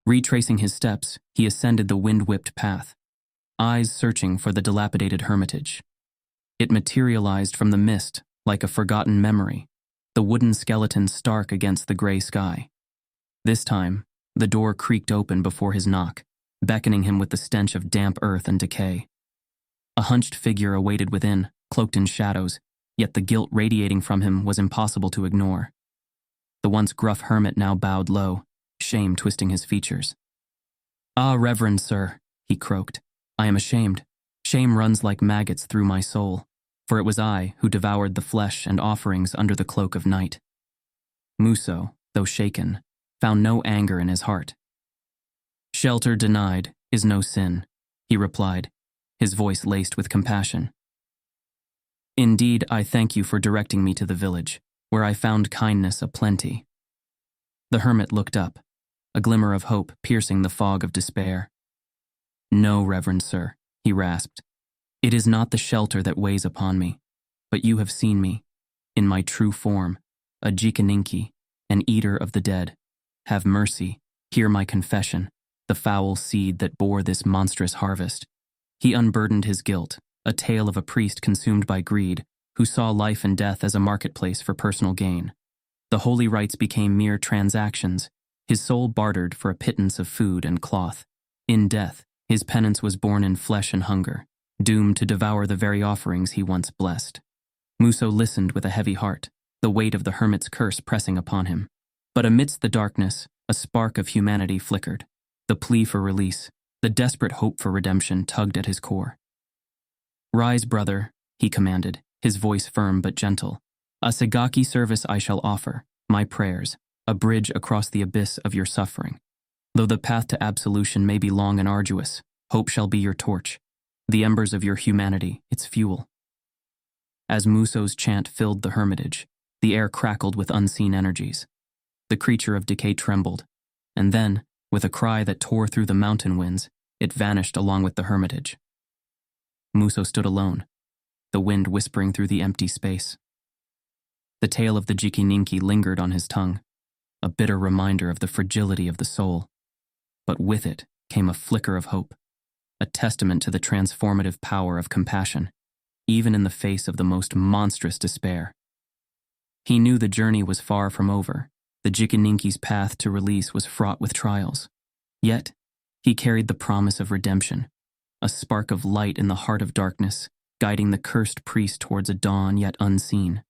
Retracing his steps, he ascended the wind-whipped path, eyes searching for the dilapidated hermitage. It materialized from the mist like a forgotten memory, the wooden skeleton stark against the gray sky. This time, the door creaked open before his knock, beckoning him with the stench of damp earth and decay. A hunched figure awaited within, cloaked in shadows, yet the guilt radiating from him was impossible to ignore. The once gruff hermit now bowed low, shame twisting his features. "Ah, reverend sir," he croaked, "I am ashamed. Shame runs like maggots through my soul, for it was I who devoured the flesh and offerings under the cloak of night." Muso, though shaken, found no anger in his heart. "Shelter denied is no sin," he replied, his voice laced with compassion. "Indeed, I thank you for directing me to the village, where I found kindness aplenty." The hermit looked up, a glimmer of hope piercing the fog of despair. "No, reverend sir," he rasped. "It is not the shelter that weighs upon me, but you have seen me, in my true form, a Jikininki, an eater of the dead. Have mercy, hear my confession, the foul seed that bore this monstrous harvest." He unburdened his guilt, a tale of a priest consumed by greed, who saw life and death as a marketplace for personal gain. The holy rites became mere transactions, his soul bartered for a pittance of food and cloth. In death, his penance was born in flesh and hunger, doomed to devour the very offerings he once blessed. Muso listened with a heavy heart, the weight of the hermit's curse pressing upon him. But amidst the darkness, a spark of humanity flickered. The plea for release, the desperate hope for redemption tugged at his core. "Rise, brother," he commanded, his voice firm but gentle. "A Sagaki service I shall offer, my prayers, a bridge across the abyss of your suffering. Though the path to absolution may be long and arduous, hope shall be your torch, the embers of your humanity, its fuel." As Muso's chant filled the hermitage, the air crackled with unseen energies. The creature of decay trembled, and then, with a cry that tore through the mountain winds, it vanished along with the hermitage. Muso stood alone, the wind whispering through the empty space. The tale of the Jikininki lingered on his tongue, a bitter reminder of the fragility of the soul. But with it came a flicker of hope, a testament to the transformative power of compassion, even in the face of the most monstrous despair. He knew the journey was far from over. The Jikininki's path to release was fraught with trials. Yet, he carried the promise of redemption, a spark of light in the heart of darkness, guiding the cursed priest towards a dawn yet unseen.